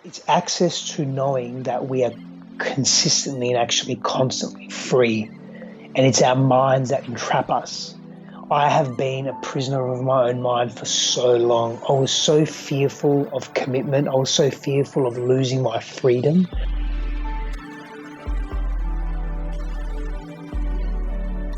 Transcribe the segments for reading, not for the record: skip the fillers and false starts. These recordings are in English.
It's access to knowing that we are consistently and actually constantly free. And it's our minds that entrap us. I have been a prisoner of my own mind for so long. I was so fearful of commitment. I was so fearful of losing my freedom.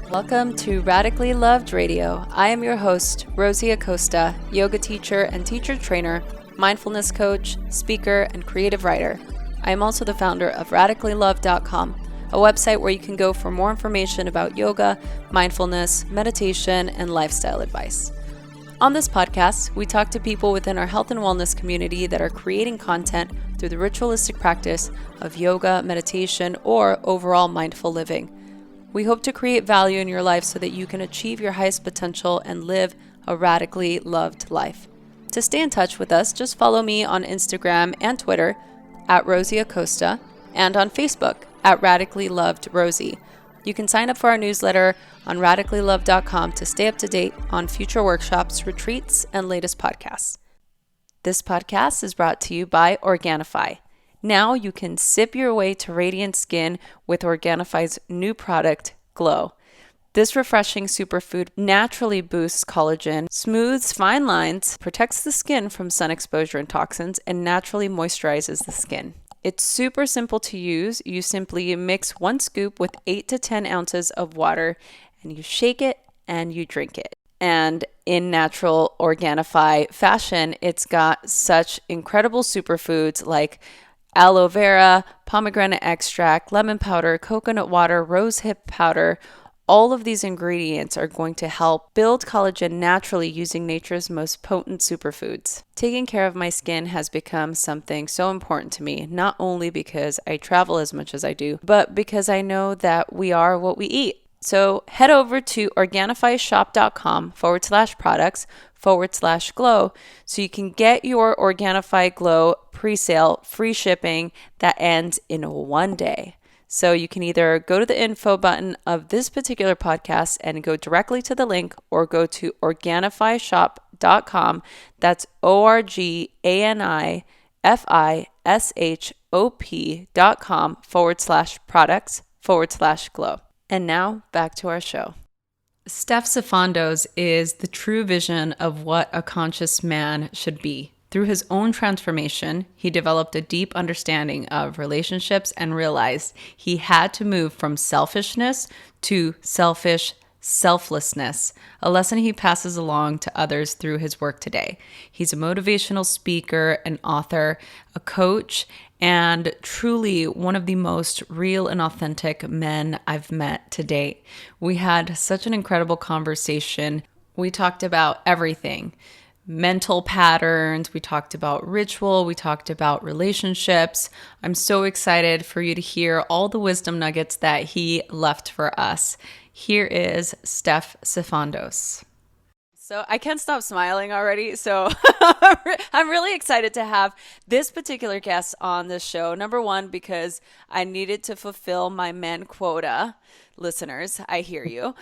Welcome to Radically Loved Radio. I am your host, Rosie Acosta, yoga teacher and teacher trainer, mindfulness coach, speaker, and creative writer. I am also the founder of radicallylove.com, a website where you can go for more information about yoga, mindfulness, meditation, and lifestyle advice. On this podcast, we talk to people within our health and wellness community that are creating content through the ritualistic practice of yoga, meditation, or overall mindful living. We hope to create value in your life so that you can achieve your highest potential and live a radically loved life. To stay in touch with us, just follow me on Instagram and Twitter at Rosie Acosta and on Facebook at Radically Loved Rosie. You can sign up for our newsletter on radicallylove.com to stay up to date on future workshops, retreats, and latest podcasts. This podcast is brought to you by Organifi. Now you can sip your way to radiant skin with Organifi's new product, Glow. This refreshing superfood naturally boosts collagen, smooths fine lines, protects the skin from sun exposure and toxins, and naturally moisturizes the skin. It's super simple to use. You simply mix 1 scoop with 8 to 10 ounces of water, and you shake it and you drink it. And in natural Organifi fashion, it's got such incredible superfoods like aloe vera, pomegranate extract, lemon powder, coconut water, rosehip powder. All of these ingredients are going to help build collagen naturally using nature's most potent superfoods. Taking care of my skin has become something so important to me, not only because I travel as much as I do, but because I know that we are what we eat. So head over to organifishop.com/products/glow so you can get your Organifi Glow pre-sale free shipping that ends in 1 day. So you can either go to the info button of this particular podcast and go directly to the link, or go to organifishop.com. That's organifishop.com/products/glow. And now back to our show. Stef Sifandos is the true vision of what a conscious man should be. Through his own transformation, he developed a deep understanding of relationships and realized he had to move from selfishness to selflessness, a lesson he passes along to others through his work today. He's a motivational speaker, an author, a coach, and truly one of the most real and authentic men I've met to date. We had such an incredible conversation. We talked about everything. Mental patterns, we talked about ritual, we talked about relationships. I'm so excited for you to hear all the wisdom nuggets that he left for us. Here is Stef Sifandos. So I can't stop smiling already. So I'm really excited to have this particular guest on this show. Number one, because I needed to fulfill my men quota. Listeners, I hear you.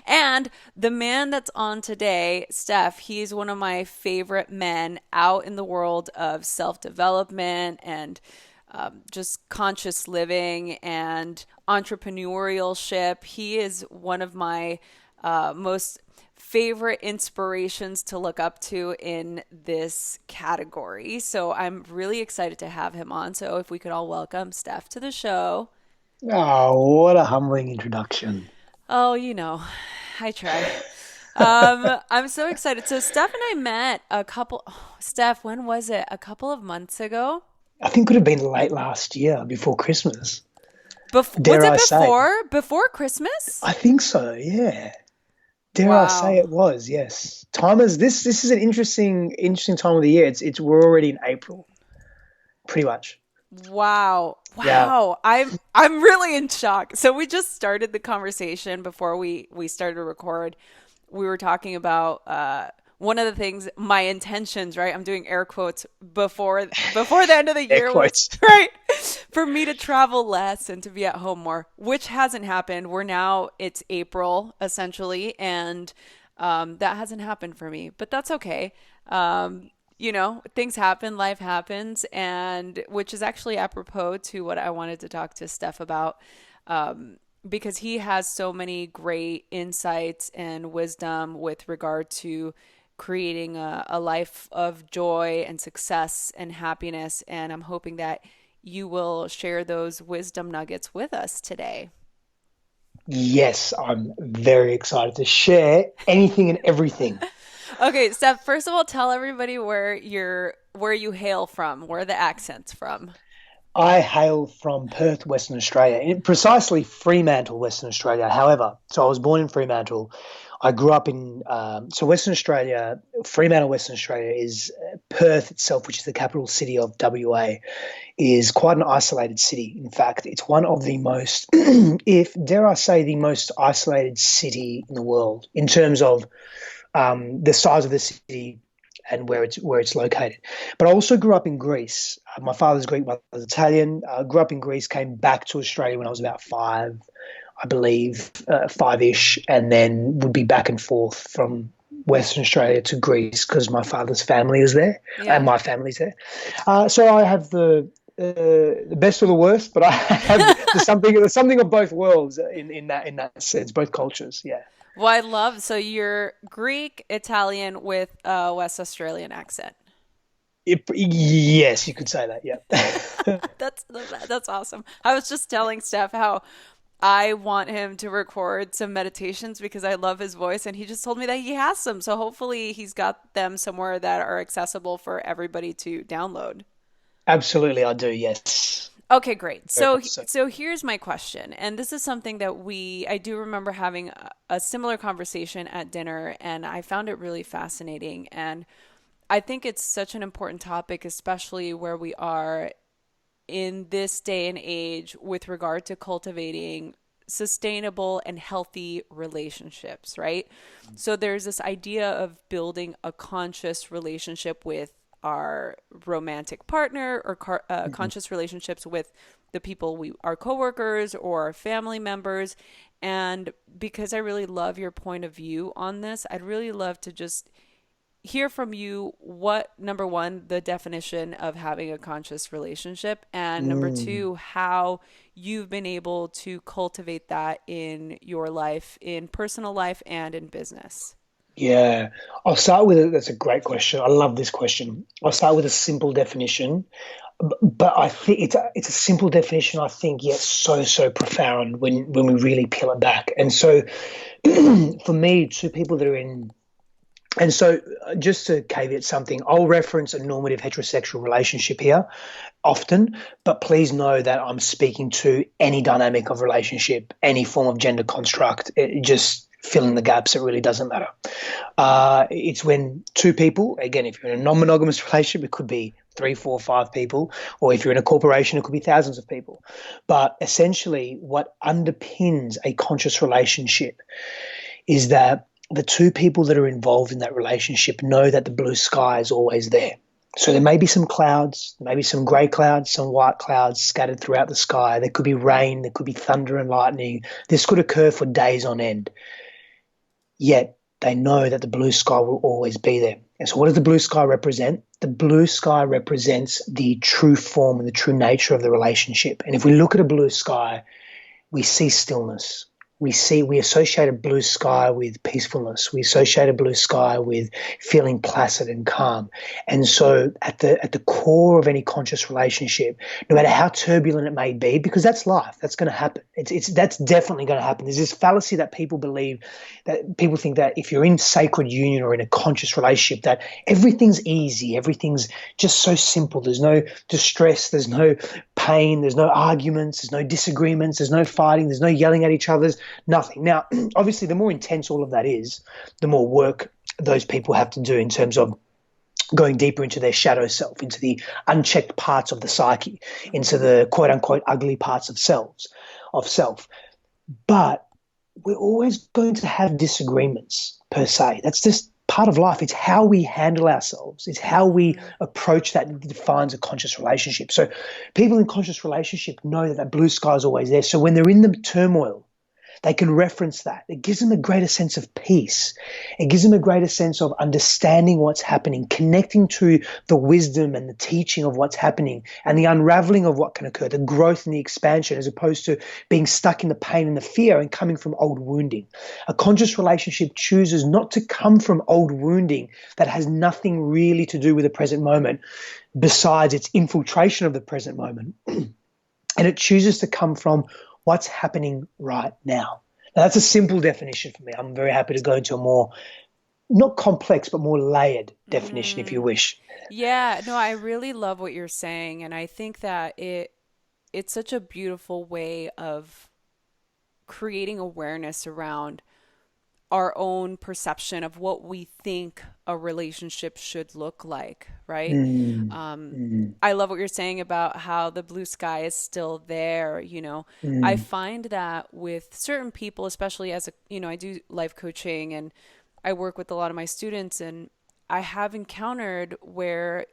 And the man that's on today, Stef, he's one of my favorite men out in the world of self-development and just conscious living and entrepreneurship. He is one of my most favorite inspirations to look up to in this category. So I'm really excited to have him on. So if we could all welcome Stef to the show. Oh, what a humbling introduction. Oh, you know, I try. I'm so excited. So Stef and I met Stef, when was it? A couple of months ago? I think it would have been late last year, before Christmas. Was it before Christmas? I think so, yeah. Dare I say it was, yes. This is an interesting time of the year. We're already in April, pretty much. Wow. Yeah. I'm really in shock. So we just started the conversation before we started to record. We were talking about one of the things, my intentions, right? I'm doing air quotes before the end of the year was, right? For me to travel less and to be at home more, which hasn't happened. It's April essentially, and that hasn't happened for me, but that's okay. you know, things happen, life happens, and which is actually apropos to what I wanted to talk to Steph about, because he has so many great insights and wisdom with regard to creating a life of joy and success and happiness. And I'm hoping that you will share those wisdom nuggets with us today. Yes, I'm very excited to share anything and everything. Okay, Steph, first of all, tell everybody where you hail from, where the accent's from. I hail from Perth, Western Australia, precisely Fremantle, Western Australia. However, so I was born in Fremantle. I grew up in so Western Australia. Fremantle, Western Australia is Perth itself, which is the capital city of WA, is quite an isolated city. In fact, it's one of the most, if dare I say, the most isolated city in the world in terms of the size of the city and where it's located. But I also grew up in Greece. My father's Greek, my mother's Italian. I grew up in Greece, came back to Australia when I was about five, I believe, five-ish, and then would be back and forth from Western Australia to Greece because my father's family is there and Yeah. my family's there. So I have the best or the worst, but I have there's something of both worlds in that sense, both cultures. Yeah. Well, I love, so you're Greek, Italian with a West Australian accent. Yes, you could say that. Yeah. That's awesome. I was just telling Steph how I want him to record some meditations because I love his voice, and he just told me that he has some. So hopefully he's got them somewhere that are accessible for everybody to download. Absolutely, I do. Yes. Okay, great. Very So much so. so here's my question. And this is something that I do remember having a similar conversation at dinner, and I found it really fascinating. And I think it's such an important topic, especially where we are in this day and age with regard to cultivating sustainable and healthy relationships, right? So there's this idea of building a conscious relationship with our romantic partner or Mhm. conscious relationships with the people our coworkers or our family members. And because I really love your point of view on this, I'd really love to just hear from you what, number one, the definition of having a conscious relationship, and number Mm. two, how you've been able to cultivate that in your life, in personal life and in business. Yeah, I'll start with it. That's a great question. I love this question. I'll start with a simple definition, but I think it's a simple definition. I think yet so profound when we really peel it back. And so, for me, two people that are in And so, just to caveat something, I'll reference a normative heterosexual relationship here often, but please know that I'm speaking to any dynamic of relationship, any form of gender construct. Just fill in the gaps. It really doesn't matter. It's when two people, again, if you're in a non-monogamous relationship, it could be three, four, five people, or if you're in a corporation, it could be thousands of people. But essentially, what underpins a conscious relationship is that the two people that are involved in that relationship know that the blue sky is always there. So there may be some clouds, maybe some grey clouds, some white clouds scattered throughout the sky. There could be rain, there could be thunder and lightning. This could occur for days on end. Yet they know that the blue sky will always be there. And so what does the blue sky represent? The blue sky represents the true form and the true nature of the relationship. And if we look at a blue sky, we see stillness. We associate a blue sky with peacefulness. We associate a blue sky with feeling placid and calm. And so at the core of any conscious relationship, no matter how turbulent it may be, because that's life, that's going to happen. That's definitely going to happen. There's this fallacy that people believe, that people think that if you're in sacred union or in a conscious relationship, that everything's easy, everything's just so simple. There's no distress, there's no pain, there's no arguments, there's no disagreements, there's no fighting, there's no yelling at each other, nothing. Now, obviously, the more intense all of that is, the more work those people have to do in terms of going deeper into their shadow self, into the unchecked parts of the psyche, into Mm-hmm. the quote unquote ugly parts of self. But we're always going to have disagreements per se. That's just part of life. It's how we handle ourselves. It's how we Mm-hmm. approach that defines a conscious relationship. So people in conscious relationship know that that blue sky is always there. So when they're in the turmoil, they can reference that. It gives them a greater sense of peace. It gives them a greater sense of understanding what's happening, connecting to the wisdom and the teaching of what's happening and the unraveling of what can occur, the growth and the expansion, as opposed to being stuck in the pain and the fear and coming from old wounding. A conscious relationship chooses not to come from old wounding that has nothing really to do with the present moment besides its infiltration of the present moment. And it chooses to come from what's happening right now. Now, that's a simple definition for me. I'm very happy to go into a more, not complex, but more layered definition, if you wish. Yeah, no, I really love what you're saying. And I think that it's such a beautiful way of creating awareness around our own perception of what we think a relationship should look like, right? Mm, mm, I love what you're saying about how the blue sky is still there. I mm, find that with certain people, especially as I do life coaching and I work with a lot of my students, and I have encountered where,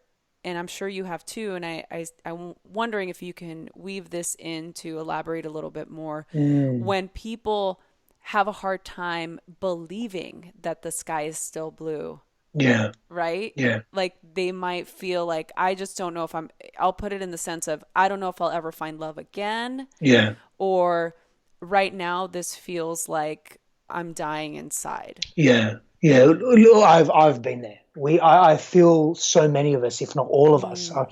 and I'm sure you have too, and I'm wondering if you can weave this in to elaborate a little bit more. mm. When people have a hard time believing that the sky is still blue, Yeah, right? yeah, Like they might feel like, I just don't know if I'll put it in the sense of, I don't know if I'll ever find love again, yeah, or right now this feels like I'm dying inside. yeah, yeah. I've been there. I feel so many of us, if not all of us. Mm,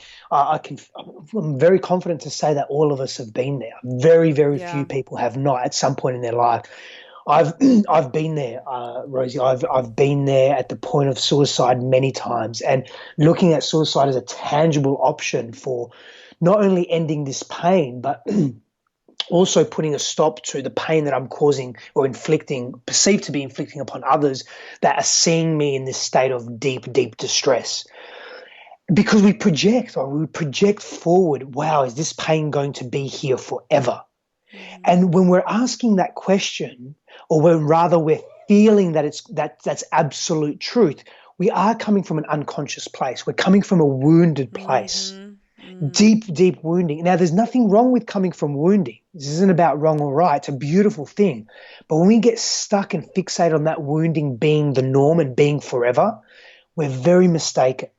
I'm very confident to say that all of us have been there. Very, very few yeah. people have not at some point in their life. I've I've been there, Rosie. I've been there at the point of suicide many times, and looking at suicide as a tangible option for not only ending this pain, but also putting a stop to the pain that I'm causing or inflicting, perceived to be inflicting upon others that are seeing me in this state of deep, deep distress. Because we project forward, wow, is this pain going to be here forever? Mm-hmm. And when we're asking that question, or when rather we're feeling that that's absolute truth, we are coming from an unconscious place. We're coming from a wounded place. Mm-hmm. Mm. Deep, deep wounding. Now, there's nothing wrong with coming from wounding. This isn't about wrong or right. It's a beautiful thing. But when we get stuck and fixate on that wounding being the norm and being forever, we're very mistaken.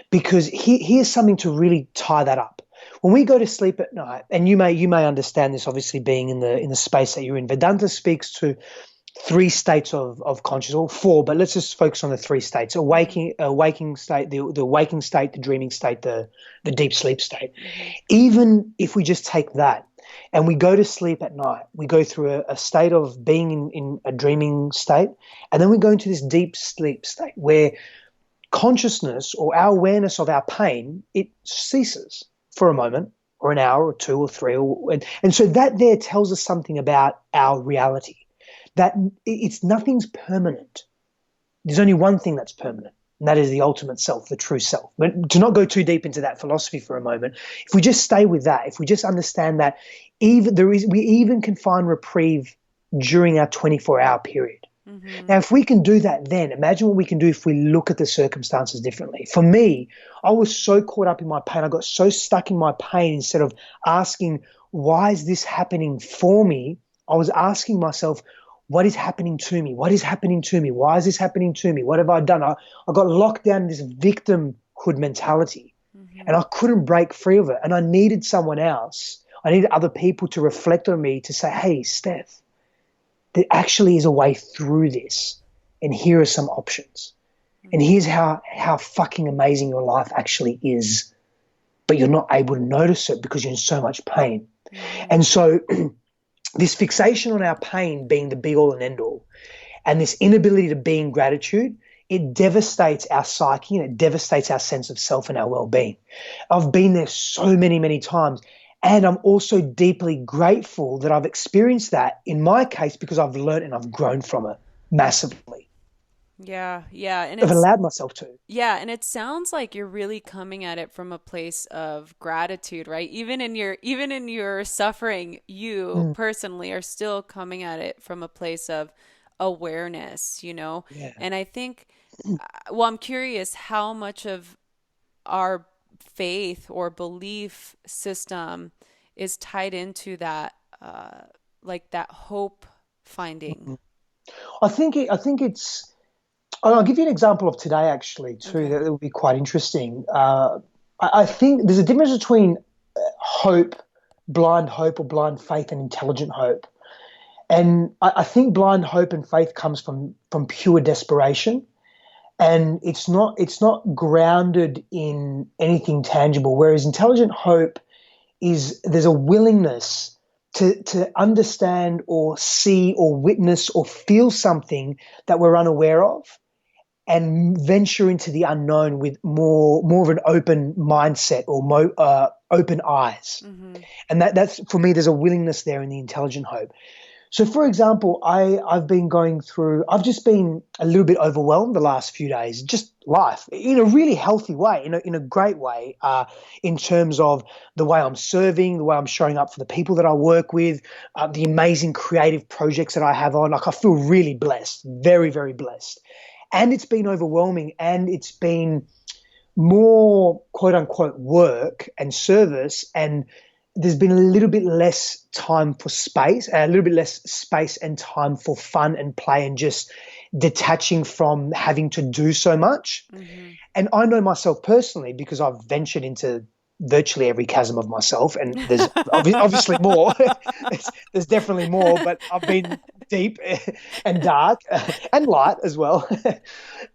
Because here's something to really tie that up. When we go to sleep at night, and you may understand this, obviously being in the space that you're in, Vedanta speaks to three states of consciousness, or four, but let's just focus on the three states: waking state, the waking state, the dreaming state, the deep sleep state. Mm-hmm. Even if we just take that and we go to sleep at night, we go through a state of being in a dreaming state, and then we go into this deep sleep state where consciousness or our awareness of our pain, it ceases for a moment or an hour or two or three. And so that there tells us something about our reality, that nothing's permanent. There's only one thing that's permanent, and that is the ultimate self, the true self. But to not go too deep into that philosophy for a moment, if we just stay with that, if we just understand that we even can find reprieve during our 24-hour period. Mm-hmm. Now, if we can do that, then imagine what we can do if we look at the circumstances differently. For me, I was so caught up in my pain. I got so stuck in my pain. Instead of asking, why is this happening for me? I was asking myself, what is happening to me? What is happening to me? Why is this happening to me? What have I done? I got locked down in this victimhood mentality, Mm-hmm. and I couldn't break free of it. And I needed someone else. I needed other people to reflect on me, to say, hey, Steph, there actually is a way through this, and here are some options. And here's how fucking amazing your life actually is. But you're not able to notice it because you're in so much pain. Mm-hmm. And so this fixation on our pain being the be all and end all, and this inability to be in gratitude, it devastates our psyche and it devastates our sense of self and our well-being. I've been there so many, many times. And I'm also deeply grateful that I've experienced that in my case, because I've learned and I've grown from it massively. Yeah, yeah, and I've allowed myself to. and it sounds like you're really coming at it from a place of gratitude, right? Even in your suffering, you Mm, personally are still coming at it from a place of awareness. yeah. And I think, well, I'm curious how much of our faith or belief system is tied into that, like that hope finding? I think it's. I'll give you an example of today, actually, too. Okay. That will be quite interesting. I think there's a difference between hope, blind hope, or blind faith, and intelligent hope. And I think blind hope and faith comes from pure desperation, and it's not grounded in anything tangible. Whereas intelligent hope is there's a willingness to understand or see or witness or feel something that we're unaware of and venture into the unknown with more of an open mindset or open eyes. Mm-hmm. And that's for me. There's a willingness there in the intelligent hope. So, for example, I've just been a little bit overwhelmed the last few days, just life in a really healthy way, in a great way, in terms of the way I'm serving, the way I'm showing up for the people that I work with, the amazing creative projects that I have on. Like, I feel really blessed, very, very blessed. And it's been overwhelming, and it's been more quote unquote work and service, and there's been a little bit less time for space, a little bit less space and time for fun and play and just detaching from having to do so much. Mm-hmm. And I know myself personally because I've ventured into virtually every chasm of myself, and there's obviously more. There's definitely more, but I've been deep and dark and light as well.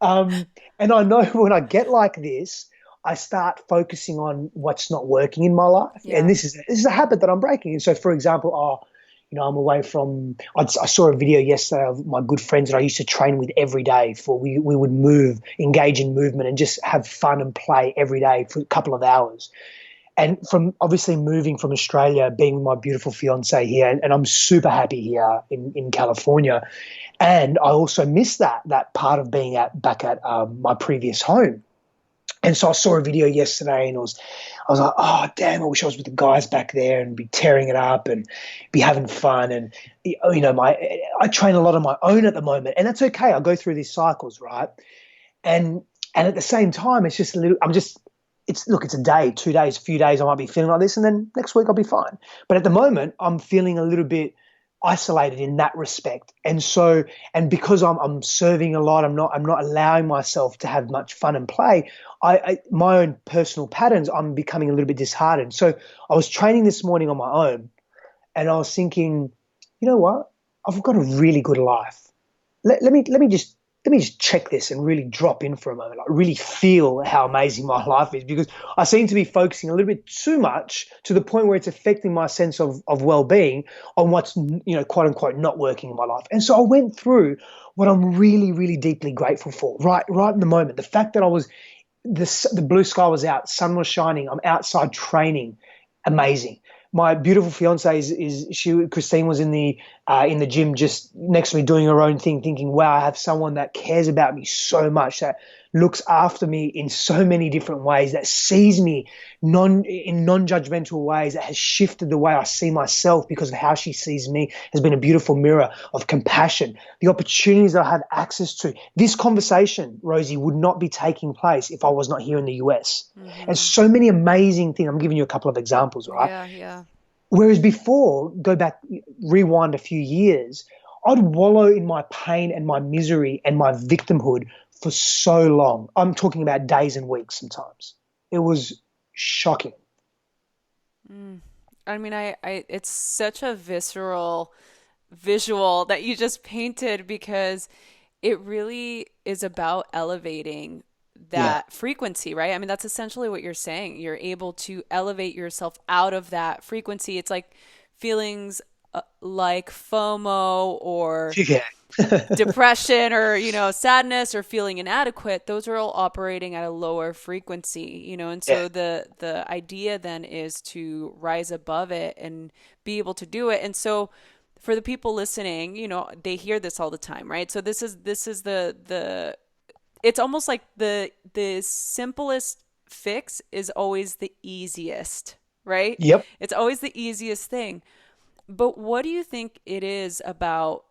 And I know when I get like this, I start focusing on what's not working in my life, and Yeah. this is a habit that I'm breaking. And so, for example, I'm away from. I saw a video yesterday of my good friends that I used to train with every day. We would engage in movement, and just have fun and play every day for a couple of hours. And from obviously moving from Australia, being with my beautiful fiance here, and I'm super happy here in California. And I also miss that part of being back at my previous home. And so I saw a video yesterday, and I was like, oh damn, I wish I was with the guys back there and be tearing it up and be having fun. And I train a lot on my own at the moment, and that's okay. I go through these cycles, right? And at the same time, it's just a little. It's a day, 2 days, a few days. I might be feeling like this, and then next week I'll be fine. But at the moment, I'm feeling a little bit isolated in that respect. And so, and because I'm serving a lot, I'm not allowing myself to have much fun and play. My own personal patterns, I'm becoming a little bit disheartened. So I was training this morning on my own, and I was thinking, you know what? I've got a really good life. Let me just check this and really drop in for a moment, like really feel how amazing my life is, because I seem to be focusing a little bit too much to the point where it's affecting my sense of well-being on what's, quote unquote, not working in my life. And so I went through what I'm really, really deeply grateful for right in the moment. The fact that the blue sky was out, sun was shining, I'm outside training, amazing. My beautiful fiance Christine was in the gym just next to me doing her own thing, thinking, wow, I have someone that cares about me so much, that looks after me in so many different ways, that sees me in non-judgmental ways, that has shifted the way I see myself because of how she sees me, has been a beautiful mirror of compassion, the opportunities that I have access to. This conversation, Rosie, would not be taking place if I was not here in the US. Mm-hmm. And so many amazing things. I'm giving you a couple of examples, right? Yeah, yeah. Whereas before, rewind a few years, I'd wallow in my pain and my misery and my victimhood for so long. I'm talking about days and weeks sometimes. It was shocking. I mean, it's such a visceral visual that you just painted, because it really is about elevating Yeah. that frequency, right? I mean, that's essentially what you're saying. You're able to elevate yourself out of that frequency. It's like feelings like FOMO or Yeah. depression or, sadness or feeling inadequate. Those are all operating at a lower frequency, and Yeah. so the idea then is to rise above it and be able to do it. And so for the people listening, they hear this all the time, right? So this is the it's almost like the simplest fix is always the easiest, right? Yep. It's always the easiest thing. But what do you think it is about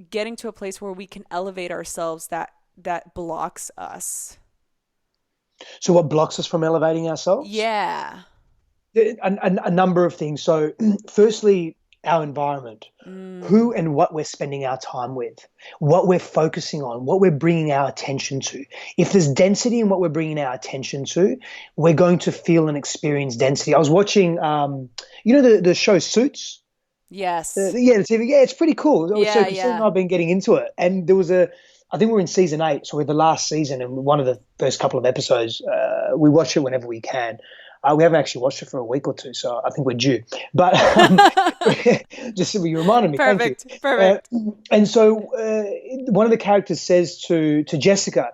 getting to a place where we can elevate ourselves that blocks us? So what blocks us from elevating ourselves? Yeah. A number of things. So firstly, our environment, who and what we're spending our time with, what we're focusing on, what we're bringing our attention to. If there's density in what we're bringing our attention to, we're going to feel and experience density. I was watching, the show Suits. Yes. The TV. Yeah, it's pretty cool. So Christine and I've been getting into it, and there was I think we're in season 8, so we're the last season, and one of the first couple of episodes, we watch it whenever we can. We haven't actually watched it for a week or two, so I think we're due. But just so you reminded me, Perfect. Thank you. Perfect. And so one of the characters says to Jessica,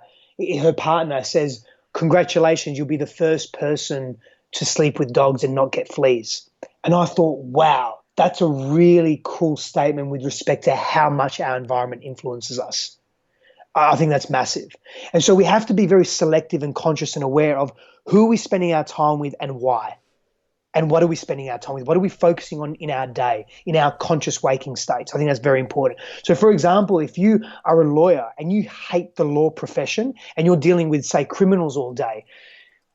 her partner, says, "Congratulations, you'll be the first person to sleep with dogs and not get fleas." And I thought, wow, that's a really cool statement with respect to how much our environment influences us. I think that's massive. And so we have to be very selective and conscious and aware of who are we spending our time with and why. And what are we spending our time with? What are we focusing on in our day, in our conscious waking states? I think that's very important. So, for example, if you are a lawyer and you hate the law profession and you're dealing with, say, criminals all day,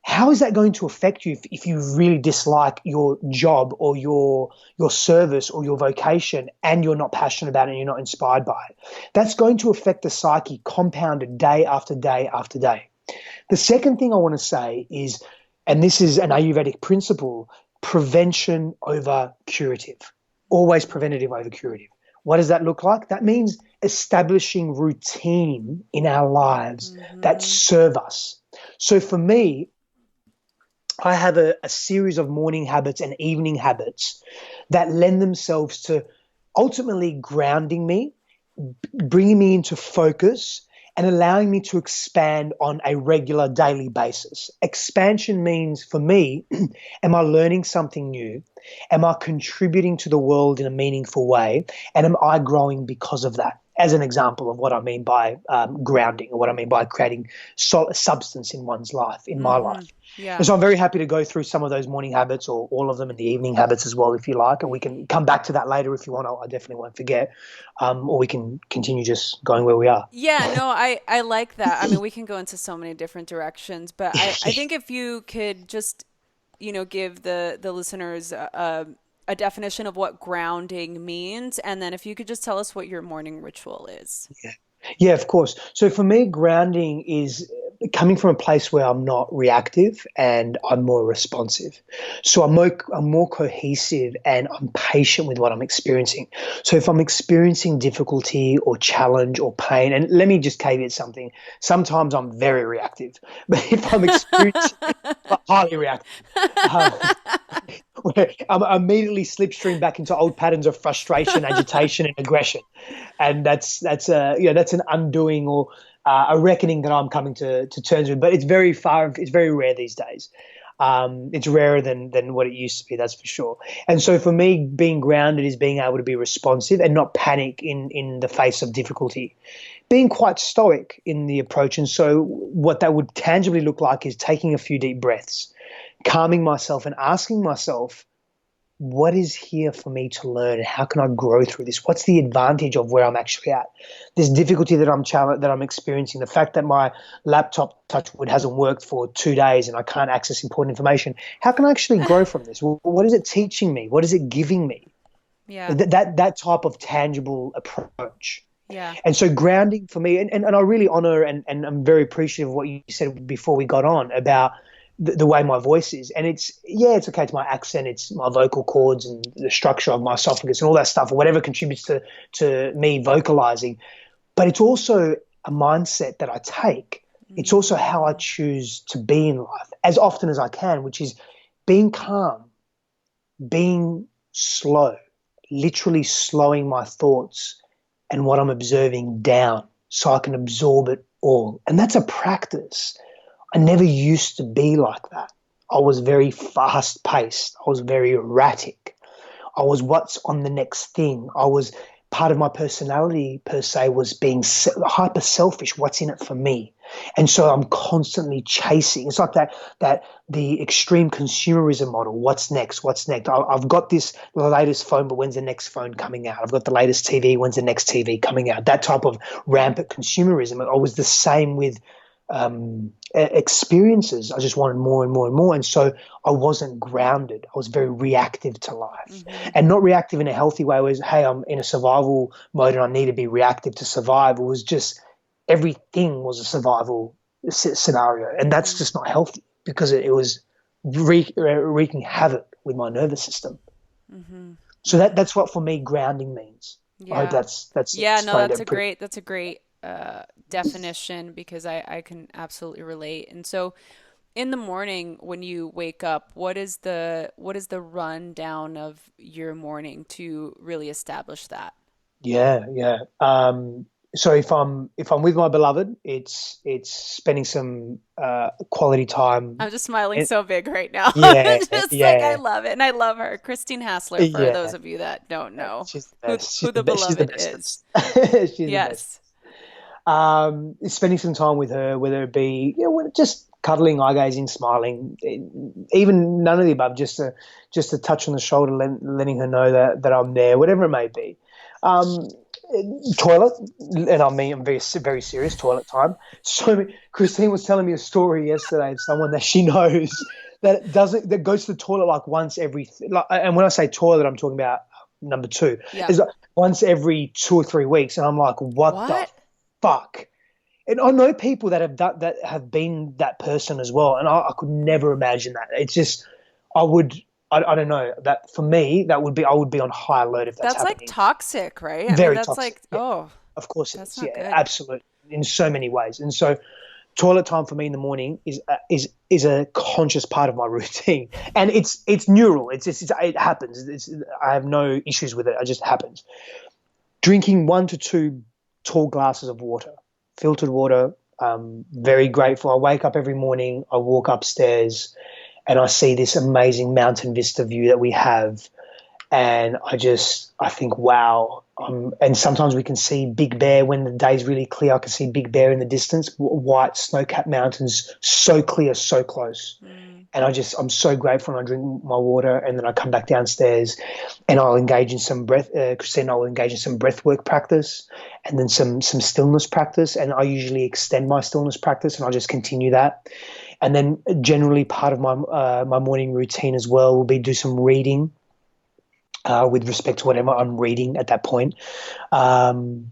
how is that going to affect you if you really dislike your job or your service or your vocation and you're not passionate about it and you're not inspired by it? That's going to affect the psyche compounded day after day after day. The second thing I want to say is, and this is an Ayurvedic principle, prevention over curative. Always preventative over curative. What does that look like? That means establishing routine in our lives that serve us. So for me, I have a series of morning habits and evening habits that lend themselves to ultimately grounding me, bringing me into focus, and allowing me to expand on a regular daily basis. Expansion means, for me, am I learning something new? Am I contributing to the world in a meaningful way? And am I growing because of that? As an example of what I mean by grounding, or what I mean by creating substance in one's life, in my life. Yeah. And so I'm very happy to go through some of those morning habits, or all of them, and the evening habits as well, if you like. And we can come back to that later if you want. I definitely won't forget. Or we can continue just going where we are. Yeah, no, I like that. I mean, we can go into so many different directions, but I think if you could just, give the listeners a definition of what grounding means, and then if you could just tell us what your morning ritual is. Yeah, of course. So for me, grounding is coming from a place where I'm not reactive and I'm more responsive. So I'm more cohesive and I'm patient with what I'm experiencing. So if I'm experiencing difficulty or challenge or pain, and let me just caveat something, sometimes I'm very reactive, but if I'm experiencing highly reactive, I'm immediately slipstream back into old patterns of frustration, agitation, and aggression, and that's an undoing or a reckoning that I'm coming to terms with. But it's very rare these days. It's rarer than what it used to be, that's for sure. And so for me, being grounded is being able to be responsive and not panic in the face of difficulty. Being quite stoic in the approach. And so what that would tangibly look like is taking a few deep breaths, calming myself and asking myself, what is here for me to learn, and how can I grow through this? What's the advantage of where I'm actually at? This difficulty that I'm experiencing, the fact that my laptop, touch wood, hasn't worked for 2 days and I can't access important information. How can I actually grow from this? What is it teaching me? What is it giving me? Yeah. That type of tangible approach. Yeah. And so grounding for me, and I really honor and I'm very appreciative of what you said before we got on about the way my voice is. And it's okay. It's my accent, it's my vocal cords and the structure of my esophagus and all that stuff, or whatever contributes to me vocalizing. But it's also a mindset that I take. It's also how I choose to be in life as often as I can, which is being calm, being slow, literally slowing my thoughts and what I'm observing down so I can absorb it all. And that's a practice. I never used to be like that. I was very fast paced. I was very erratic. I was what's on the next thing. I was part of my personality per se was being hyper selfish. What's in it for me? And so I'm constantly chasing. It's like that the extreme consumerism model. What's next? What's next? I've got the latest phone, but when's the next phone coming out? I've got the latest TV. When's the next TV coming out? That type of rampant consumerism. I was the same with experiences. I just wanted more and more and more. And so I wasn't grounded. I was very reactive to life, and not reactive in a healthy way. It was, hey, I'm in a survival mode and I need to be reactive to survive. It was just everything was a survival scenario. And that's just not healthy because it was wreaking havoc with my nervous system. So that's what for me grounding means. I hope that's Yeah, no, explained it. that's a great definition because I can absolutely relate. And so in the morning when you wake up, what is the rundown of your morning to really establish that? Yeah, yeah. So if I'm with my beloved, it's spending some quality time. I'm just smiling And, so big right now. yeah, Just like I yeah, love it. And I love her. Christine Hassler, for yeah. those of you that don't know She's the who best. who She's the the best. She's the beloved best. is. She's the best. Yes. Spending some time with her, whether it be just cuddling, eye gazing, smiling, even none of the above, just a touch on the shoulder, letting her know that I'm there, whatever it may be. Um, Toilet, and I mean I'm very serious. Toilet time. So Christine was telling me a story yesterday of someone that she knows that goes to the toilet like once every and when I say toilet, I'm talking about number two. Yeah. Is like once every 2 or 3 weeks, and I'm like, what the What? fuck? And I know people that have done, that have been that person as well, and I could never imagine that. It's just I would. I don't know that for me that would be I would be on high alert if that's That's like happening. toxic, right? I mean, Very that's toxic. like, Yeah, oh, of course it that's is. not Yeah, good. absolutely. In so many ways. And so toilet time for me in the morning is a conscious part of my routine, and it's neural. It happens. I have no issues with it. It just happens. Drinking 1 to 2 tall glasses of water, filtered water. Very grateful. I wake up every morning. I walk upstairs, and I see this amazing mountain vista view that we have, and I think, wow. And sometimes we can see Big Bear when the day's really clear. I can see Big Bear in the distance, white snow-capped mountains, so clear, so close. Mm. And I'm so grateful. And I drink my water, and then I come back downstairs, and I'll engage in some Christine, I'll engage in some breath work practice, and then some stillness practice. And I usually extend my stillness practice, and I'll just continue that. And then generally part of my morning routine as well will be do some reading with respect to whatever I'm reading at that point. Um,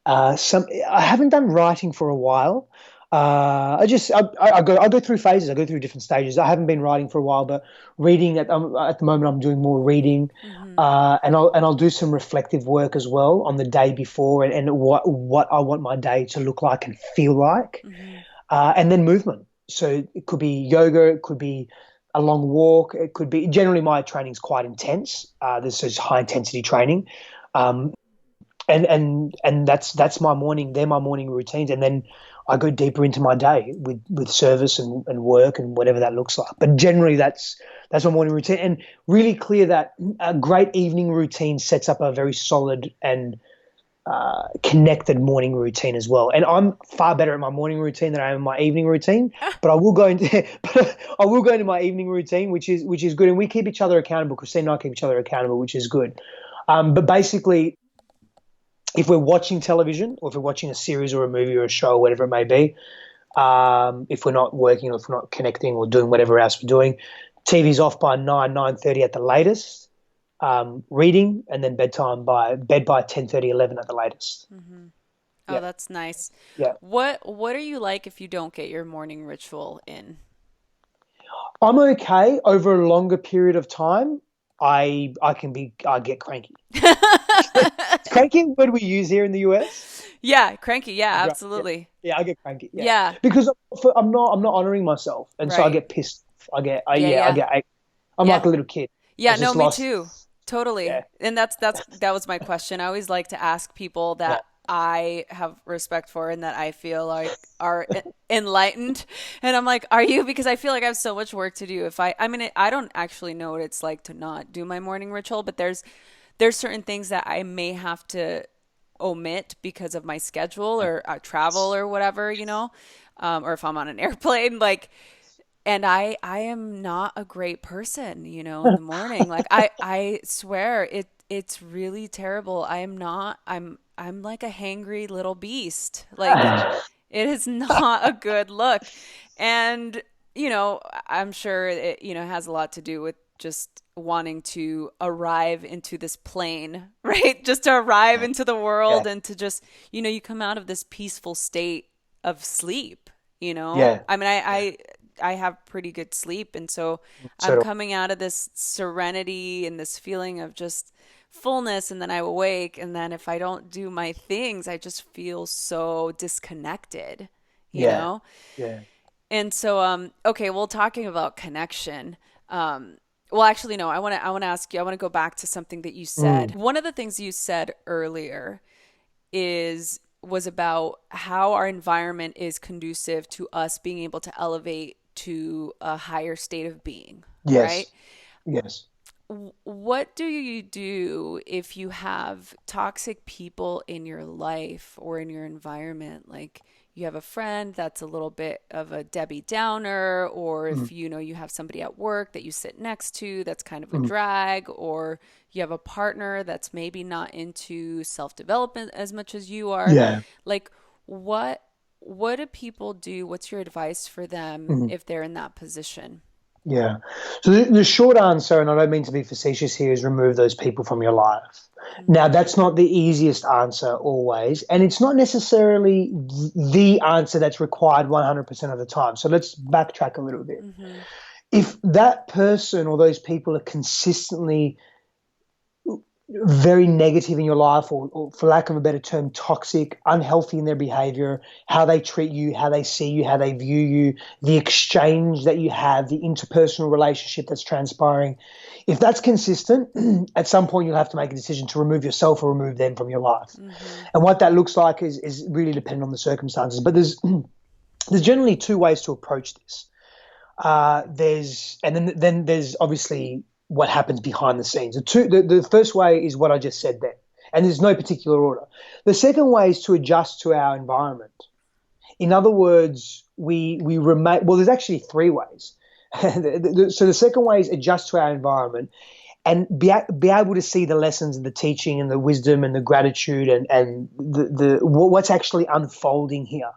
I haven't done writing for a while. I go through phases. I go through different stages. I haven't been writing for a while, but reading at the moment I'm doing more reading, and I'll do some reflective work as well on the day before and what I want my day to look like and feel like, and then movement. So it could be yoga, it could be a long walk, it could be generally my training is quite intense. This is high intensity training. Um, and that's my morning. They're my morning routines, and then I go deeper into my day with service and work and whatever that looks like. But generally, that's my morning routine, and really clear that a great evening routine sets up a very solid and connected morning routine as well. And I'm far better at my morning routine than I am in my evening routine. But I will go into my evening routine, which is good, and we keep each other accountable. Christine and I keep each other accountable, which is good. But basically, if we're watching television or if we're watching a series or a movie or a show or whatever it may be, if we're not working or if we're not connecting or doing whatever else we're doing, TV's off by 9:30 at the latest, reading, and then bed by 10:30, 11 at the latest. Oh, Yeah, that's nice. yeah. What are you like if you don't get your morning ritual in? I'm okay over a longer period of time. I get cranky. Cranky a word we use here in the US. Yeah, cranky. Yeah, Right. Yeah. absolutely. Yeah, I get cranky. Yeah, Yeah, because I'm not honoring myself, and so I right. get pissed. Yeah, yeah. I'm like Yeah. a little kid. I Yeah, no, just me lost. too. Yeah, Totally. And that was my question. I always like to ask people yeah. that I have respect for and that I feel like are enlightened. And I'm like, are you? Because I feel like I have so much work to do. I mean, I don't actually know what it's like to not do my morning ritual, but there's certain things that I may have to omit because of my schedule or travel or whatever, or if I'm on an airplane, like, and I am not a great person, in the morning. Like I swear it's really terrible. I am not I'm like a hangry little beast. Like It is not a good look. And, I'm sure it, has a lot to do with just wanting to arrive into this plane, right? Just to arrive into the world Yeah. and to just, you come out of this peaceful state of sleep, Yeah. I mean, I have pretty good sleep. And so I'm So coming out of this serenity and this feeling of just fullness. And then I awake. And then if I don't do my things, I just feel so disconnected, you yeah. know? Yeah. And so, okay, well, talking about connection, well, actually, no, I want to ask you, I want to go back to something that you said. One of the things you said earlier was about how our environment is conducive to us being able to elevate to a higher state of being, right? Yes. What do you do if you have toxic people in your life or in your environment? Like you have a friend that's a little bit of a Debbie Downer, or if you have somebody at work that you sit next to that's kind of a drag, or you have a partner that's maybe not into self-development as much as you are. Yeah. Like what do people do? What's your advice for them if they're in that position? Yeah. So the short answer, and I don't mean to be facetious here, is remove those people from your life. Now, that's not the easiest answer always, and it's not necessarily the answer that's required 100% of the time. So let's backtrack a little bit. If that person or those people are consistently very negative in your life, or for lack of a better term, toxic, unhealthy in their behavior, how they treat you, how they see you, how they view you, the exchange that you have, the interpersonal relationship that's transpiring, if that's consistent, at some point you'll have to make a decision to remove yourself or remove them from your life. And what that looks like is really dependent on the circumstances. But there's generally two ways to approach this. Then there's obviously what happens behind the scenes. The first way is what I just said there, and there's no particular order. The second way is to adjust to our environment. In other words, we remain. Well, there's actually three ways. So the second way is adjust to our environment and be able to see the lessons and the teaching and the wisdom and the gratitude and what's actually unfolding here.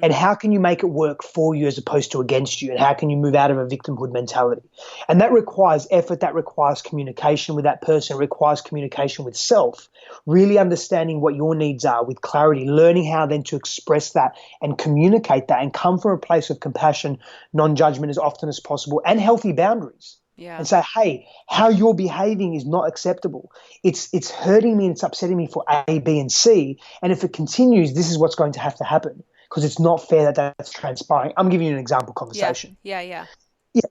And how can you make it work for you as opposed to against you? And how can you move out of a victimhood mentality? And that requires effort. That requires communication with that person. It requires communication with self, really understanding what your needs are with clarity, learning how then to express that and communicate that and come from a place of compassion, non-judgment as often as possible, and healthy boundaries. Yeah. And say, hey, how you're behaving is not acceptable. It's hurting me and it's upsetting me for A, B, and C. And if it continues, this is what's going to happen. Because it's not fair that that's transpiring. I'm giving you an example conversation. Yeah.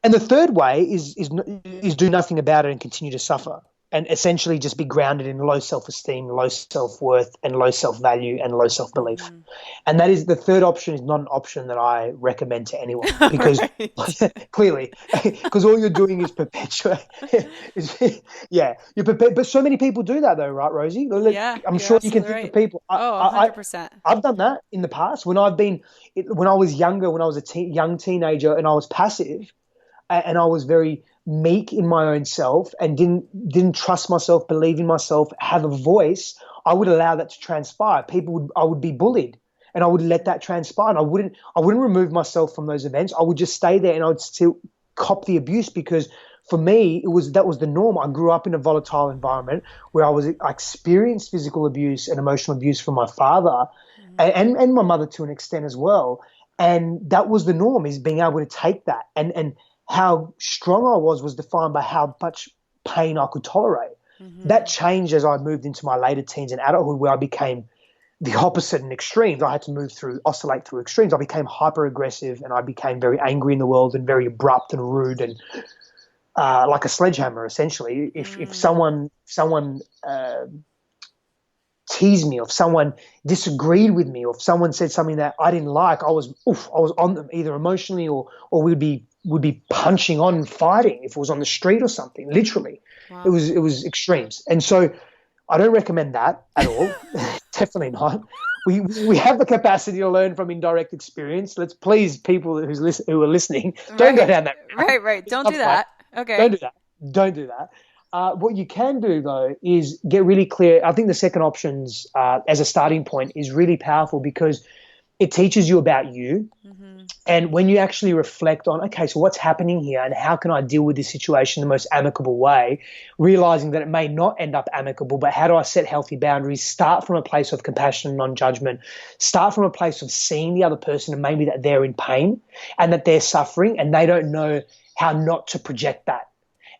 And the third way is do nothing about it and continue to suffer, and essentially just be grounded in low self-esteem, low self-worth, and low self-value and low self-belief. And that is the third option is not an option that I recommend to anyone because clearly, because all you're doing is perpetuate. But so many people do that though, right, Rosie? Yeah, I'm sure you can think of people. 100%. I've done that in the past when I was younger, when I was a young teenager, and I was passive, and I was very meek in my own self and didn't trust myself, believe in myself, have a voice. I would allow that to transpire. I would be bullied, and I would let that transpire. And I wouldn't remove myself from those events. I would just stay there, and I would still cop the abuse because for me that was the norm. I grew up in a volatile environment where I experienced physical abuse and emotional abuse from my father and my mother to an extent as well. And that was the norm, is being able to take that and how strong I was defined by how much pain I could tolerate. That changed as I moved into my later teens and adulthood, where I became the opposite in extremes. I had to oscillate through extremes. I became hyper aggressive and I became very angry in the world and very abrupt and rude and like a sledgehammer, essentially. If someone teased me, or if someone disagreed with me, or if someone said something that I didn't like, I was on them either emotionally or we'd be punching on and fighting if it was on the street or something. Literally, wow. It was extremes, and so I don't recommend that at all. Definitely not. We have the capacity to learn from indirect experience. Let's please people who are listening. Don't go down that route. Right. Don't do that. Okay. Don't do that. What you can do, though, is get really clear. I think the second options as a starting point is really powerful, because It teaches you about you. Mm-hmm. And when you actually reflect on, okay, so what's happening here and how can I deal with this situation in the most amicable way, realizing that it may not end up amicable, but how do I set healthy boundaries, start from a place of compassion and non-judgment, start from a place of seeing the other person and maybe that they're in pain and that they're suffering and they don't know how not to project that.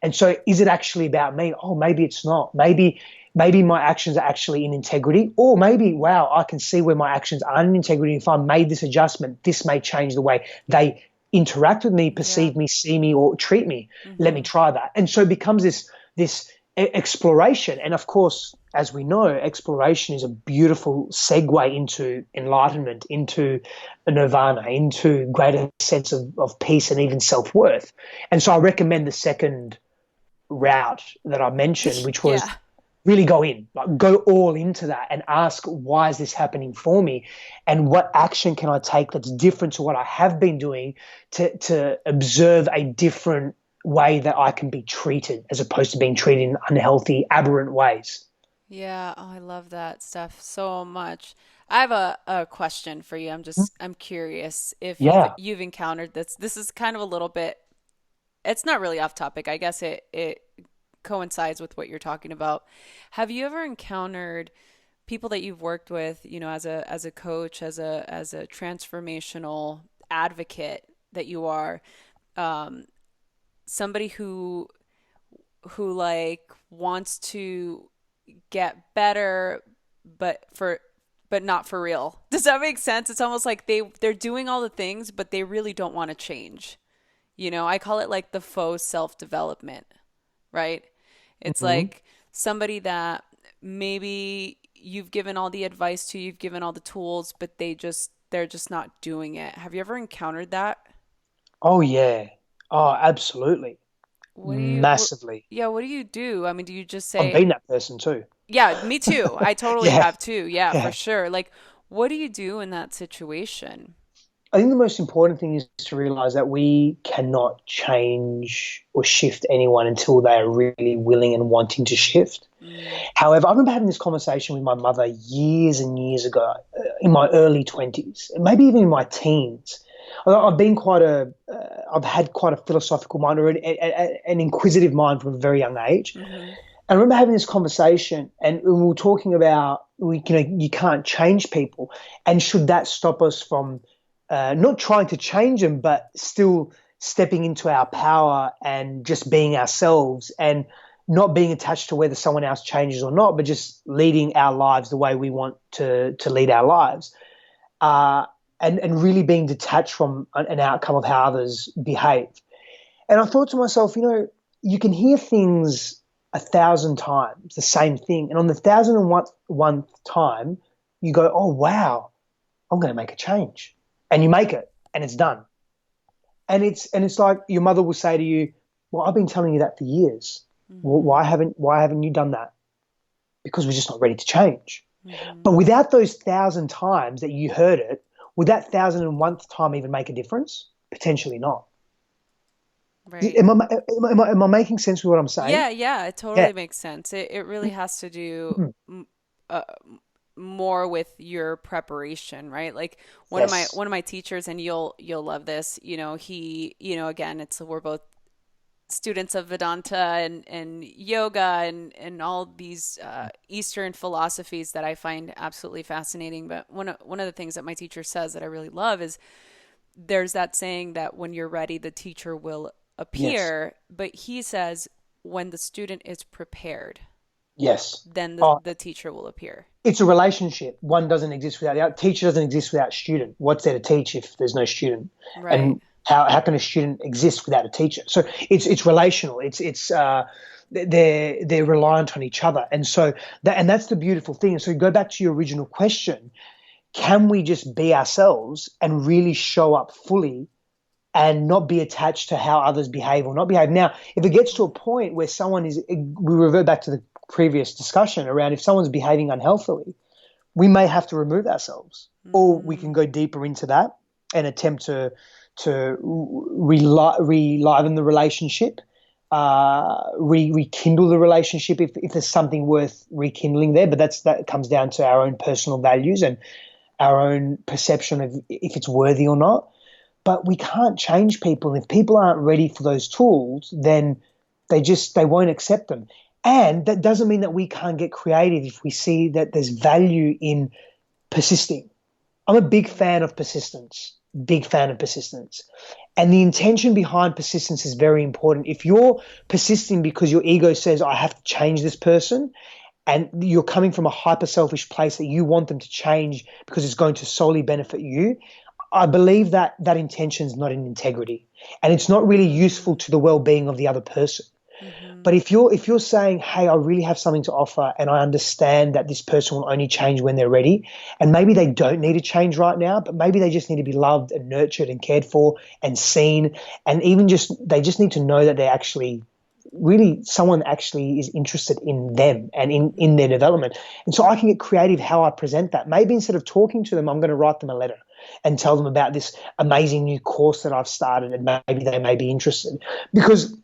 And so is it actually about me? Oh, maybe it's not. Maybe my actions are actually in integrity, or maybe, wow, I can see where my actions aren't in integrity. If I made this adjustment, this may change the way they interact with me, perceive me, see me, or treat me. Mm-hmm. Let me try that. And so it becomes this exploration. And of course, as we know, exploration is a beautiful segue into enlightenment, into nirvana, into greater sense of peace and even self-worth. And so I recommend the second route that I mentioned, which was really go all into that and ask, why is this happening for me? And what action can I take that's different to what I have been doing to observe a different way that I can be treated as opposed to being treated in unhealthy, aberrant ways. Yeah. Oh, I love that stuff so much. I have a question for you. I'm curious if Yeah. you've encountered this. This is kind of a little bit, it's not really off topic. I guess it coincides with what you're talking about. Have you ever encountered people that you've worked with, as a coach, as a transformational advocate that you are, somebody who like wants to get better, but not for real? Does that make sense? It's almost like they're doing all the things, but they really don't want to change. I call it like the faux self-development, right? It's like somebody that maybe you've given all the advice to, you've given all the tools, but they're just not doing it. Have you ever encountered that? Oh, yeah. Oh, absolutely. Massively. What do you do? I mean, do you just I've say, been that person too. yeah, me too. I totally Yeah. have too. Yeah, for Yeah. sure. Like, what do you do in that situation? I think the most important thing is to realize that we cannot change or shift anyone until they are really willing and wanting to shift. Mm. However, I remember having this conversation with my mother years and years ago, in my early 20s, maybe even in my teens. I've had quite a philosophical mind or an inquisitive mind from a very young age. Mm-hmm. I remember having this conversation, and we were talking about you can't change people, and should that stop us from not trying to change them, but still stepping into our power and just being ourselves and not being attached to whether someone else changes or not, but just leading our lives the way we want to lead our lives, and really being detached from an outcome of how others behave. And I thought to myself, you can hear things 1,000 times, the same thing, and on the 1,001th time, you go, oh wow, I'm going to make a change. And you make it, and it's done. And it's like your mother will say to you, well, I've been telling you that for years. Mm-hmm. Well, why haven't you done that? Because we're just not ready to change. Mm-hmm. But without those 1,000 times that you heard it, would that 1,001th time even make a difference? Potentially not. Right. Am I making sense with what I'm saying? Yeah, it totally makes sense. It really has to do more with your preparation, right? Like one of my teachers, and you'll love this, he, again, we're both students of Vedanta and yoga and all these Eastern philosophies that I find absolutely fascinating. But one of the things that my teacher says that I really love is there's that saying that when you're ready, the teacher will appear. Yes. But he says when the student is prepared, yes, then the teacher will appear. It's a relationship. One doesn't exist without the other. Teacher doesn't exist without student. What's there to teach if there's no student? Right. And how can a student exist without a teacher? So it's relational. They're reliant on each other, and so that's the beautiful thing. So go back to your original question: can we just be ourselves and really show up fully, and not be attached to how others behave or not behave? Now, if it gets to a point where we revert back to the previous discussion around if someone's behaving unhealthily, we may have to remove ourselves, or we can go deeper into that and attempt to reliven the relationship, rekindle the relationship if there's something worth rekindling there. But that comes down to our own personal values and our own perception of if it's worthy or not. But we can't change people. If people aren't ready for those tools, then they won't accept them. And that doesn't mean that we can't get creative if we see that there's value in persisting. I'm a big fan of persistence, big fan of persistence. And the intention behind persistence is very important. If you're persisting because your ego says, I have to change this person, and you're coming from a hyper selfish place that you want them to change because it's going to solely benefit you, I believe that that intention is not in integrity, and it's not really useful to the well-being of the other person. But if you're saying, hey, I really have something to offer, and I understand that this person will only change when they're ready, and maybe they don't need to change right now, but maybe they just need to be loved and nurtured and cared for and seen, and even they just need to know that they're actually really someone actually is interested in them and in their development. And so I can get creative how I present that. Maybe instead of talking to them, I'm going to write them a letter and tell them about this amazing new course that I've started, and maybe they may be interested. Because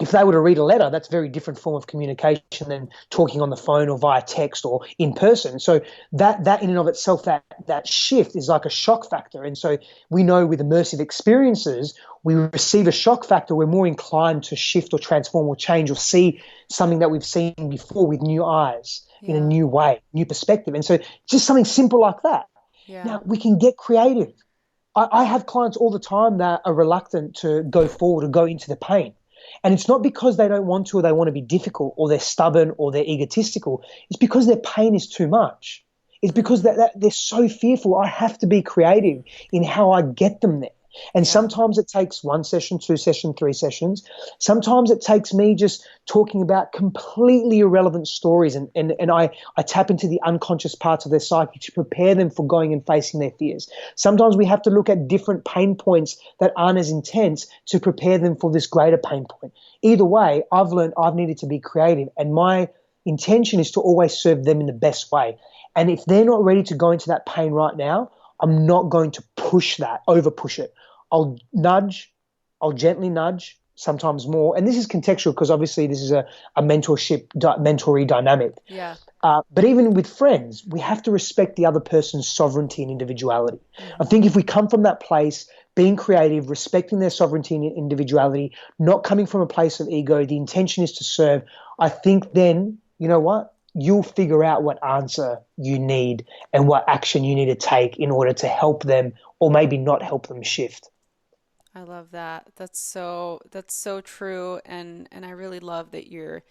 if they were to read a letter, that's a very different form of communication than talking on the phone or via text or in person. So that in and of itself, that shift is like a shock factor. And so we know with immersive experiences, we receive a shock factor, we're more inclined to shift or transform or change or see something that we've seen before with new eyes, in a new way, new perspective. And so just something simple like that. Yeah. Now, we can get creative. I have clients all the time that are reluctant to go forward or go into the pain. And it's not because they don't want to or they want to be difficult or they're stubborn or they're egotistical. It's because their pain is too much. It's because that they're so fearful. I have to be creative in how I get them there. And sometimes it takes 1 session, 2 sessions, 3 sessions. Sometimes it takes me just talking about completely irrelevant stories and I tap into the unconscious parts of their psyche to prepare them for going and facing their fears. Sometimes we have to look at different pain points that aren't as intense to prepare them for this greater pain point. Either way, I've learned I've needed to be creative, and my intention is to always serve them in the best way. And if they're not ready to go into that pain right now, I'm not going to over push it. I'll gently nudge, sometimes more. And this is contextual because obviously this is a mentoree dynamic. Yeah. But even with friends, we have to respect the other person's sovereignty and individuality. I think if we come from that place, being creative, respecting their sovereignty and individuality, not coming from a place of ego, the intention is to serve, I think then, you know what? You'll figure out what answer you need and what action you need to take in order to help them or maybe not help them shift. I love that. That's so true. And I really love that you're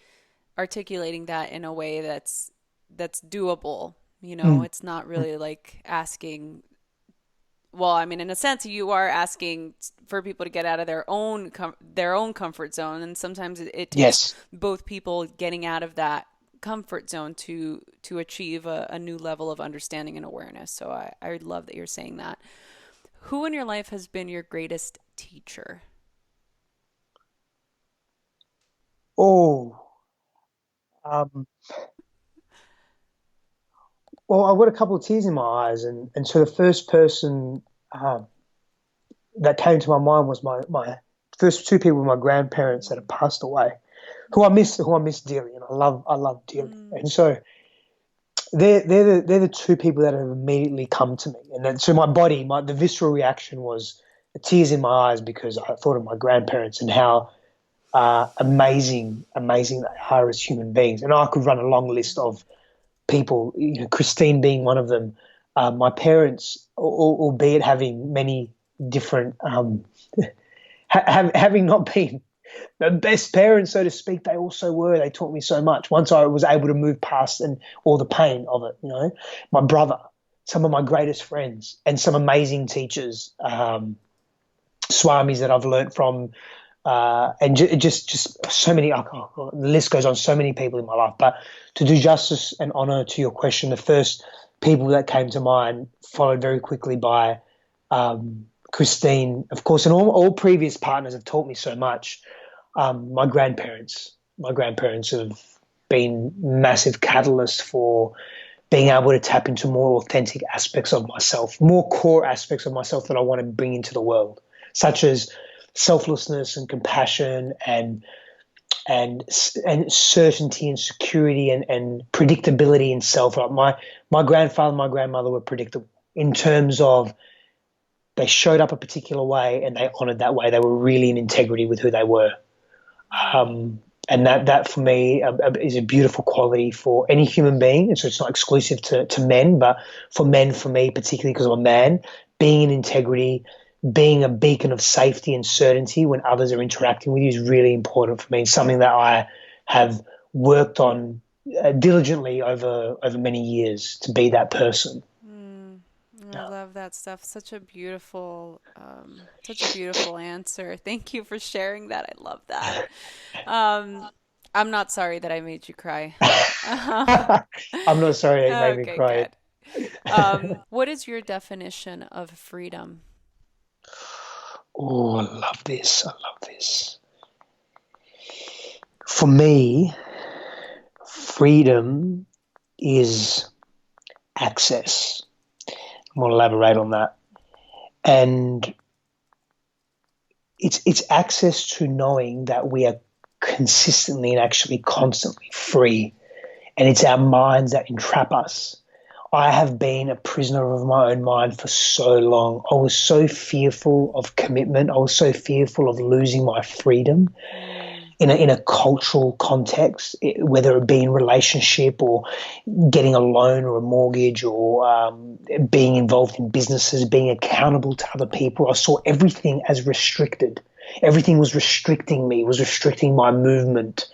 articulating that in a way that's doable. You know, it's not really like asking, well, I mean, in a sense, you are asking for people to get out of their own comfort zone. And sometimes it takes both people getting out of that comfort zone to achieve a new level of understanding and awareness. So I love that you're saying that. Who in your life has been your greatest teacher? Well, I've got a couple of tears in my eyes, and so the first person that came to my mind was my first 2 people, my grandparents that have passed away, who I miss dearly, and I love dearly. And so they're the 2 people that have immediately come to me, and then, so my body, the visceral reaction was tears in my eyes because I thought of my grandparents and how amazing they are as human beings. And I could run a long list of people, Christine being one of them. My parents, albeit having many different, having not been the best parents, so to speak, they also were. They taught me so much. Once I was able to move past and all the pain of it, my brother, some of my greatest friends, and some amazing teachers, swamis that I've learned from, and just so many. The list goes on. So many people in my life. But to do justice and honor to your question, the first people that came to mind, followed very quickly by Christine, of course, and all previous partners have taught me so much. My grandparents have been massive catalysts for being able to tap into more authentic aspects of myself, more core aspects of myself that I want to bring into the world, such as selflessness and compassion and certainty and security and predictability in self. Like my grandfather and my grandmother were predictable. in terms of they showed up a particular way and they honored that way. They were really in integrity with who they were. And that for me is a beautiful quality for any human being. And so it's not exclusive to men, but for men, for me, particularly because I'm a man, being in integrity, being a beacon of safety and certainty when others are interacting with you is really important for me. It's something that I have worked on diligently over many years to be that person. I love that stuff. Such a beautiful answer. Thank you for sharing that. I love that. I'm not sorry that I made you cry. I'm not sorry that you made me Okay, cry. good. What is your definition of freedom? Oh, I love this. I love this. For me, freedom is access. I'm going to elaborate on that. And it's access to knowing that we are consistently and actually constantly free. And it's our minds that entrap us. I have been a prisoner of my own mind for so long. I was so fearful of commitment. I was so fearful of losing my freedom in a cultural context, whether it be in relationship or getting a loan or a mortgage or being involved in businesses, being accountable to other people. I saw everything as restricted. Everything was restricting me, was restricting my movement.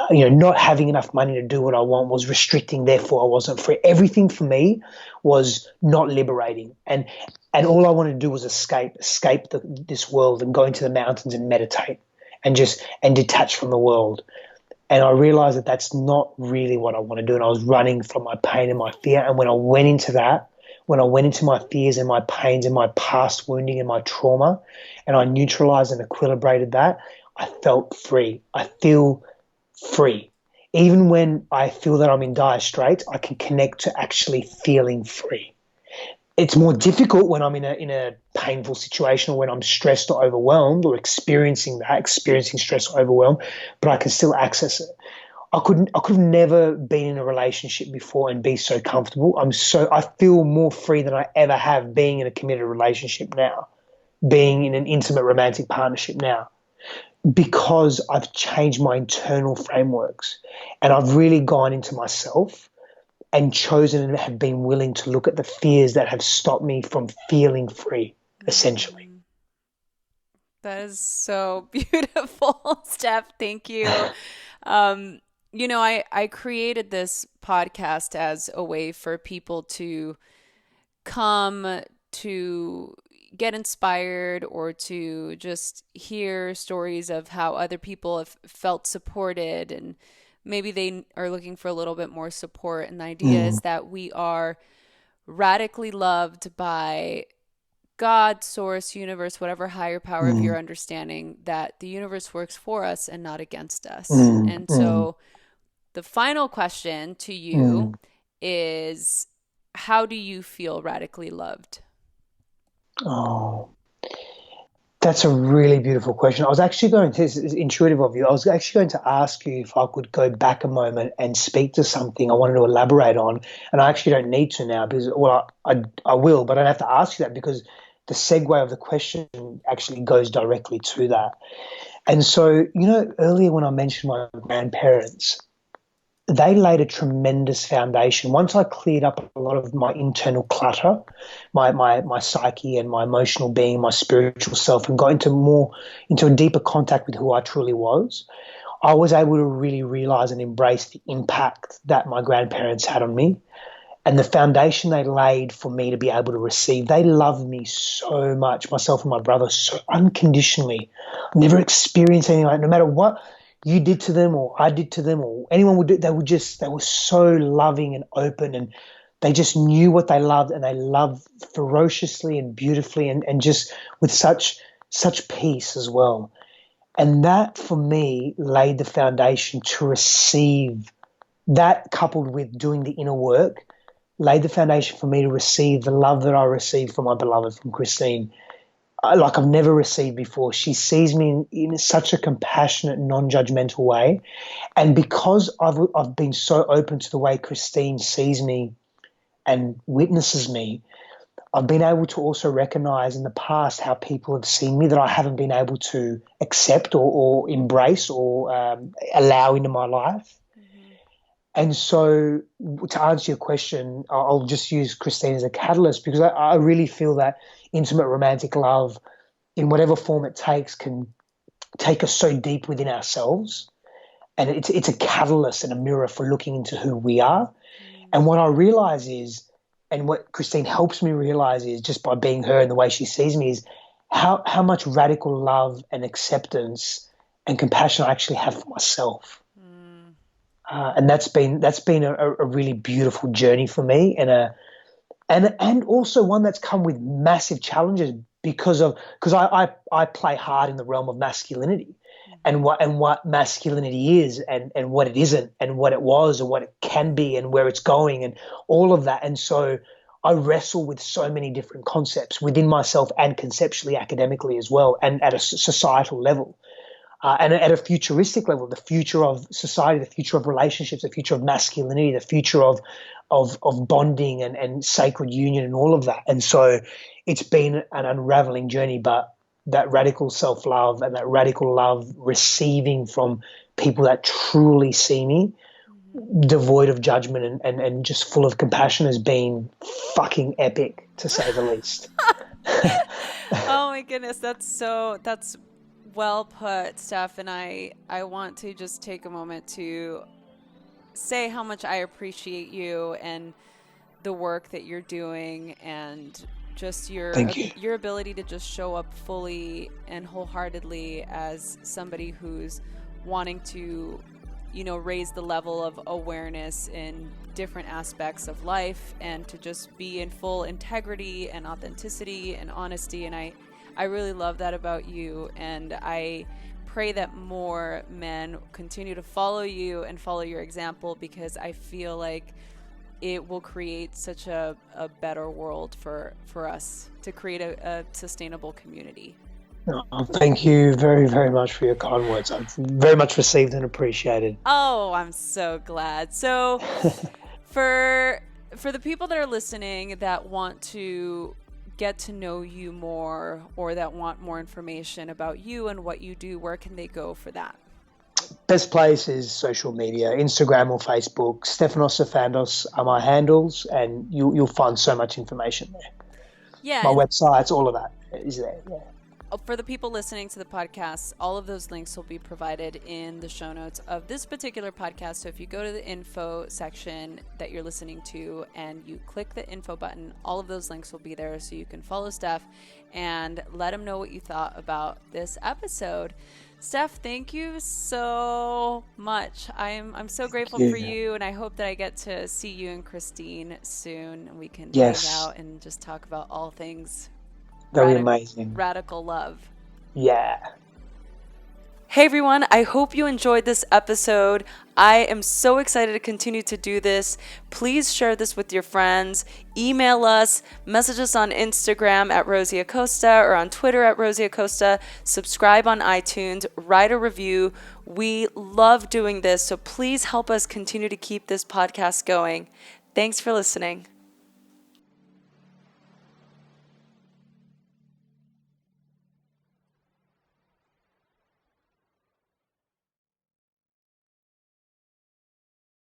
Not having enough money to do what I want was restricting, therefore I wasn't free. Everything for me was not liberating. And all I wanted to do was escape this world and go into the mountains and meditate and detach from the world. And I realized that that's not really what I want to do. And I was running from my pain and my fear. And when I went into my fears and my pains and my past wounding and my trauma, and I neutralized and equilibrated that, I felt free. I feel free. Even when I feel that I'm in dire straits, I can connect to actually feeling free. It's more difficult when I'm in a painful situation or when I'm stressed or overwhelmed or experiencing stress or overwhelm, but I can still access it. I could have never been in a relationship before and be so comfortable. I feel more free than I ever have being in a committed relationship now, being in an intimate romantic partnership now, because I've changed my internal frameworks and I've really gone into myself and chosen and have been willing to look at the fears that have stopped me from feeling free, essentially. That is so beautiful, Steph. Thank you. I created this podcast as a way for people to come to get inspired or to just hear stories of how other people have felt supported, and maybe they are looking for a little bit more support. And the idea is that we are radically loved by God, source, universe, whatever higher power of your understanding, that the universe works for us and not against us. And so the final question to you is, how do you feel radically loved? Oh, that's a really beautiful question. I was actually it's intuitive of you. I was actually going to ask you if I could go back a moment and speak to something I wanted to elaborate on. And I actually don't need to now because, well, I will, but I don't have to ask you that because the segue of the question actually goes directly to that. And so, earlier when I mentioned my grandparents, they laid a tremendous foundation. Once I cleared up a lot of my internal clutter, my psyche and my emotional being, my spiritual self, and got into a deeper contact with who I truly was, I was able to really realize and embrace the impact that my grandparents had on me and the foundation they laid for me to be able to receive. They loved me so much, myself and my brother, so unconditionally. Never experienced anything like, no matter what you did to them or I did to them or anyone would do, they were so loving and open, and they just knew what they loved, and they loved ferociously and beautifully and just with such peace as well. And that for me laid the foundation to receive that, coupled with doing the inner work, laid the foundation for me to receive the love that I received from my beloved, from Christine, like I've never received before. She sees me in such a compassionate, non-judgmental way. And because I've been so open to the way Christine sees me and witnesses me, I've been able to also recognize in the past how people have seen me that I haven't been able to accept or embrace or allow into my life. Mm-hmm. And so to answer your question, I'll just use Christine as a catalyst, because I really feel that intimate romantic love, in whatever form it takes, can take us so deep within ourselves. And it's a catalyst and a mirror for looking into who we are. And what I realize is, and what Christine helps me realize is, just by being her and the way she sees me, is how much radical love and acceptance and compassion I actually have for myself. And that's been a really beautiful journey for me, and also one that's come with massive challenges because I play hard in the realm of masculinity, and what masculinity is and what it isn't, and what it was and what it can be and where it's going and all of that. And so I wrestle with so many different concepts within myself and conceptually, academically as well, and at a societal level. And at a futuristic level, the future of society, the future of relationships, the future of masculinity, the future of bonding and sacred union and all of that. And so it's been an unraveling journey, but that radical self-love and that radical love receiving from people that truly see me, devoid of judgment and just full of compassion, has been fucking epic, to say the least. Oh my goodness, that's well put, Stef. And I want to just take a moment to say how much I appreciate you and the work that you're doing, and just your ability to just show up fully and wholeheartedly as somebody who's wanting to, raise the level of awareness in different aspects of life, and to just be in full integrity and authenticity and honesty. And I really love that about you, and I pray that more men continue to follow you and follow your example, because I feel like it will create such a better world for us to create a sustainable community. Oh, thank you very, very much for your kind words. I've very much received and appreciated. Oh, I'm so glad. So for the people that are listening that want to get to know you more, or that want more information about you and what you do, where can they go for that? Best place is social media, Instagram or Facebook. Sifandos are my handles, and you'll find so much information there. Yeah. My websites, all of that is there. Yeah. For the people listening to the podcast, all of those links will be provided in the show notes of this particular podcast. So if you go to the info section that you're listening to and you click the info button, all of those links will be there, so you can follow Stef and let him know what you thought about this episode. Stef, thank you so much. I'm so grateful for you, and I hope that I get to see you and Christine soon, and we can hang out and just talk about all things very amazing. Radical love. Yeah. Hey everyone, I hope you enjoyed this episode. I am so excited to continue to do this. Please share this with your friends. Email us, message us on Instagram at Rosie Acosta, or on Twitter at Rosie Acosta. Subscribe on iTunes, write a review. We love doing this, so please help us continue to keep this podcast going. Thanks for listening.